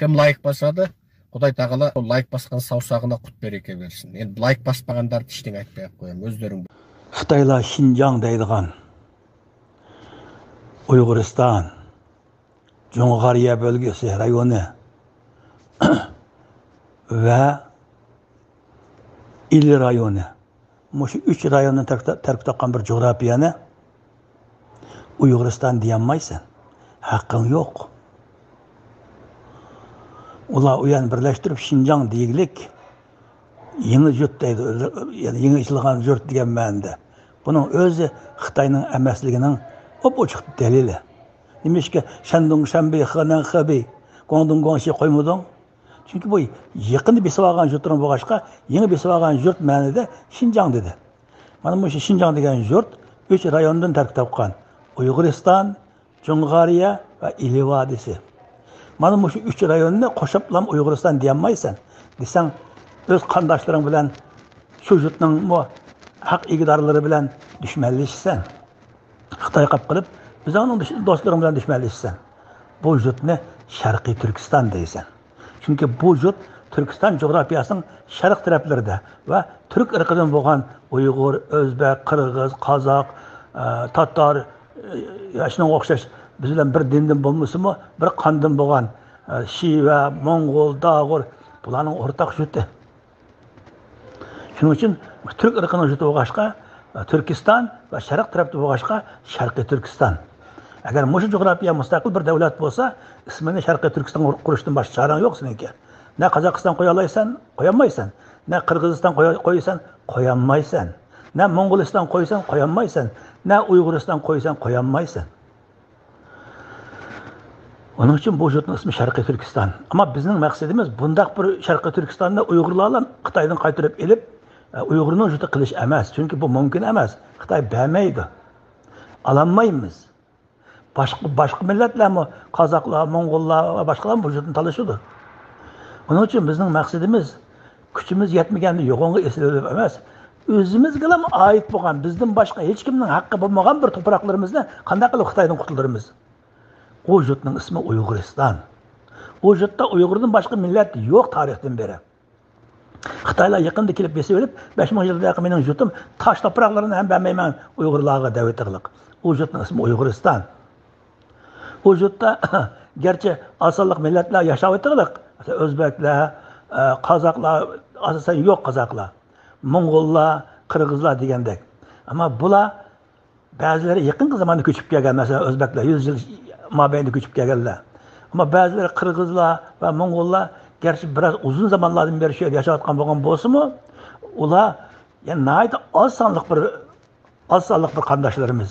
Kim layık basadı? Құдай тағала лайк басқан саусағына құт береке берсін. Енді лайк баспағандарды ештеңе айтпай ақ қоямын. Өздерің. Xitaylar Şinjan deydigan Uyg'uriston, Jo'ng'ariya bölgesi rayoni va İli rayoni. Şu 3 rayonni tarkib topgan bir coğrafiyani Uyg'uriston deyolmaysan. Haqqing yo'q. Ular u yerni birlashtirib Şinjan deylik. Yeni yurt deydi, yani yeni açılgan yurt degan ma'noda. Buning o'zi Xitoyning emasligining ochiq dalili. Demişki Shandong, Shanbay, Henan, Hebei, Guangdong, Guangxi qo'ymading. Chunki bu yaqinda besib olgan yurtning bo'lg'achqa, yeni besib olgan yurt ma'noda Şinjan dedi. Mana bu Şinjan degan yurt 3 rayondan tarkib topgan. Uyg'uriston, Jo'ng'ariya va İli vodiysi. Mana bu 3 rayonni qo'shiblam Uyg'uriston deyolmaysan. Desang öz qandaşlarың bilan shu yurtning haq egidorlari bilan dushmanlashsan. Xitoy qilib qilib, bizning do'stlaring bilan dushmanlashsan. Bu yurtni Sharqiy Turkiston deysan. Chunki bu yurt Turkiston coğrafiyasining sharq taraflarida va turk irqidan bo'lgan Uyg'ur, O'zbek, Qirg'iz, Qozoq, Tatar, shunga o'xshash biz bilan bir dindan bo'lmasa-mu, bir qondan bo'lgan Shiva, Mo'ng'ul, Dog'ur bularning o'rtaq yurti. Shuning uchun Türk irqining yurti bo'lg'achqa Turkiston va sharq tarafda bo'lg'achqa Sharqiy Turkiston. Agar bu coğrafiya mustaqil bir davlat bo'lsa, ismini Sharqiy Turkiston qurishdan boshqa charan yo'q seniki. Ne Qozog'iston qo'ya olmaysan, qo'yolmaysan. Ne Qirg'iziston qo'ysan, qo'yolmaysan. Ne Mo'ng'uliston qo'ysan, qo'yolmaysan. Ne Uyg'uriston qo'ysan, qo'yolmaysan. Onun için bu yurtning ismi Sharqiy Turkiston. Ama bizning maqsadimiz bundaq bir Sharqiy Turkistonni Uyg'urlarni Xitoydan qaytarib elib Uyg'urning yurti qilish emas. Chunki bu mumkin emas. Xitoy bermaydi. Alanmaymiz. Başka milletler mi? Kazaklar, Moğollar ve başkalar bu yurtni talashadi. Onun için bizning maqsadimiz kuchimiz yetmaganda yo'g'onga esilib emas. O'zimizga ham ait bo'lgan, bizdan boshqa hech kimning haqqi bo'lmagan bir to'proqlarimizni qanday qilib Xitoydan qutuldiramiz? O yurtning ismi Uyg'uriston. O yurtda Uyg'urdan boshqa millat yo'q tarixdan beri. Xitoylar yaqinda kelib besib olib, 5000 yildan yaqin mening yurtim tosh to'proqlarini ham bermayman Uyg'urlarga da'vat qiliq. O yurtning ismi Uyg'uriston. O yurtda gerçi asıllık milletler yaşab o'tirlik. O'zbeklar, Qozog'lar, asosan yo'q Qozog'lar, Mo'ng'ullar, Qirg'izlar degandek. Ama bular ba'zilari yaqinqi zamonda ko'chib kelgan, masalan O'zbeklar 100 yil mobaynida ko'chib kelganlar. Ama ba'zilari Qirg'izlar va Mo'ng'ullar gerçi biraz uzun zamanlardan beri shu yerda yashayotgan bo'lgan bo'lsa-mu, ular yani nayt oz sonliq bir qandoshlarimiz.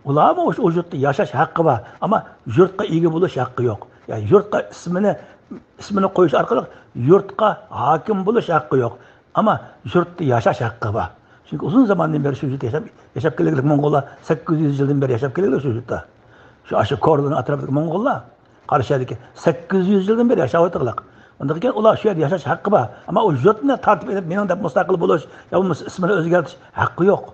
Ular ama o yurtda yashash haqqi var ama yurtga ega bo'lish haqqi yo'q. Yani yurtga ismini qo'yish orqali yurtga hokim bo'lish haqqi yo'q. Ama yurtda yashash haqqi var. Çünkü uzun zamandan beri şu yurtda yashab kelganlik Mo'ng'ullar 800 yildan beri yashab kelganlar şu yurtda. Şu aşı Kordo'nun atrofidagi Mo'ng'ullar qarshidagi 800 yildan beri yashab o'tirlar. Ondan keyin ular shu yerda yashash haqqi var. Ama o yurtni tartib edib mening deb mustaqil bo'lish yoki bo'lmasa ismini o'zgartirish haqqi yo'q.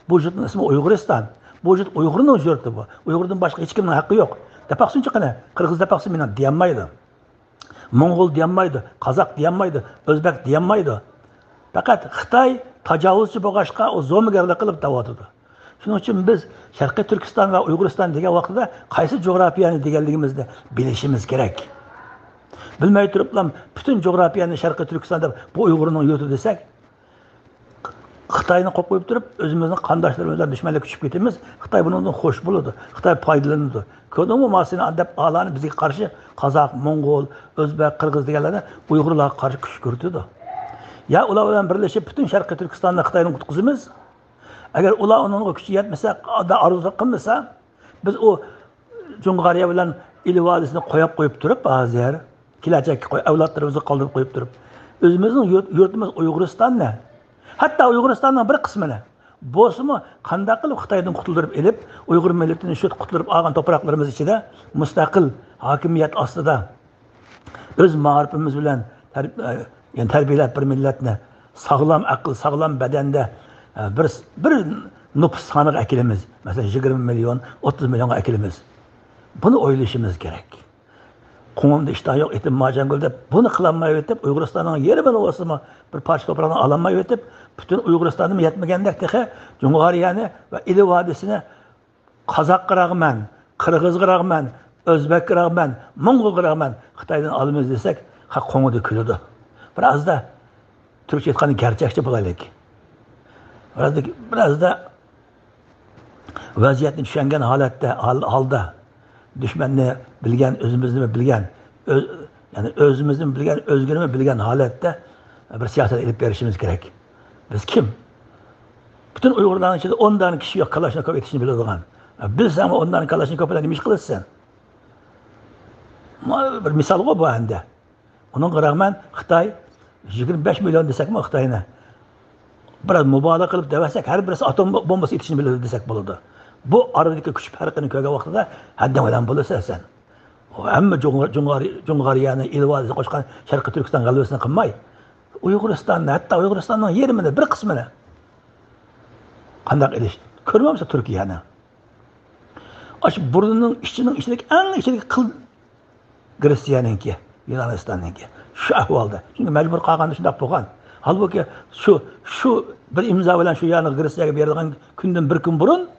Bu yurtning ismi Uyg'uriston. Bu yurt Uyg'urning yurti bu. Uyg'urdan boshqa hech kimning haqqi yo'q. Depaqsinchi qana, Qirg'iz depaqsin meni deyolmaydi. Mo'ng'ul deyolmaydi, Qozoq deyolmaydi, O'zbek deyolmaydi. Faqat Xitoy tajovuzchi bo'lg'achqa o zo'migarlik qilib davotidi. Shuning uchun biz Sharqiy Turkiston va Uyg'uriston degan vaqtda qaysi coğrafiyani deganligimizni bilishimiz kerak. Bilmay turiblam butun coğrafiyani Sharqiy Turkiston deb bu Uyg'urning yurti desak, Xitoyni qo'yib turib, o'zimizning qandoshlarimiz bilan dushmanlik kuchib ketamiz. Xitoy bundan xo'sh bo'ladi. Xitoy foydalanadi. Ko'rdingmi, masini adab alani bizga qarshi Qozoq, Mo'ng'ul, O'zbek, Qirg'iz deganlarni Uyg'urlarga qarshi kuch ko'rsatdi. Ya ular bilan birlashib butun Sharqiy Turkistonni Xitoydan qutqizamiz. Agar ular uningga kuchi yetmasa, arzu qilmasa, biz o Jo'ng'ariya bilan İli vodiyasini qo'yib turib, hozir kelajakka avlodlarimizni qoldirib qo'yib turib, o'zimizning yurtimiz Uyg'uristonni, hatta Uyg'uristonning bir qismini bo'lsa-mu qanday qilib Xitoydan qutuldirib elib, Uyg'ur millatini shu qutuldirib olgan to'proqlarimiz ichida mustaqil hokimiyat ostida o'z ma'rifimiz bilan tarbiyalab bir millatni sog'lom aql, sog'lom badanda bir nüfus soniga akilimiz. Mesela 20 milyon, 30 milyonga akilimiz. Bunu o'ylashimiz kerak. Qo'ng'imda ishton yo'q, etim majangul deb buni qilolmay o'tib, Uyg'uristonning yerimini o'simi bir parcha to'proqni ololmay o'tib, butun Uyg'uristonni yetmagandek texe Jung'ariyani va Ili vodisini Qozoqqiraqman, Qirg'izqiraqman, O'zbekqiraqman, Mo'ng'ulqiraqman Xitoydan olamiz desak, qo'ng'ida kuladi. Birazda Türkçe aytganda gerçekçi bo'laylik. Birazda vaziyatni tushungan holda düşmanni bilgan, o'zimizni bilgan, ya'ni o'zimizni bilgan, o'zgini bilgan holatda bir siyosat elib berishimiz kerak. Biz kim? Bütün Uyg'urlarning ichida 10 dan kishi yo'q Kalashnikov etishni biladigan. Bilsam 10 dan Kalashnikovdan nima ish qilasan? Bir misol bu endi. Onun qarag'man Xitoy 25 milyon desakmi Xitoyni biraz mübalağa qilib devasak, har birisi atom bombasi yetishini biladi desak bo'ladi. Bu aradagi kuch farqini ko'rgan vaqtida haddan bilan bo'lsa sen. Hamma Jung'ariyani ilvozga qo'shgan Sharqiy Turkiston g'alabasini qilmay, Uyg'uristonni, hatto Uyg'uristonning yerimini, bir qismini qandaq edish ko'rmamsa Turkiyani. Ash burnining ichidagi eng ichidagi qil Gretsiyaningki, Yunonistonningki. Şu ahvalda. Çünkü mecbur qalğanda şundaq bo'lgan. Halbuki şu bir imzo bilan şu yani Gretsiyaga berilgan kundan bir kun burun,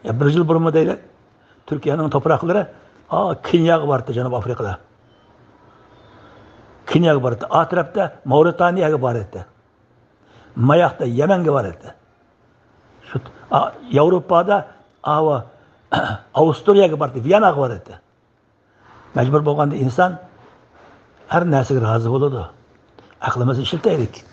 ya bir yil burunmi deyli, Turkiyaning topraqlari Kenyaga bordi, Janubiy Afrikada. Kenyaga bordi. Atrofda Mauritaniyaga bordi. Mayaqda Yemanga bordi. Şu Yevropada Avstriyaga bordi, Viyanaga bordi. Mecbur bo'lganda inson her narsaga rozi bo'ladi. Aqlimizni ishlataylik.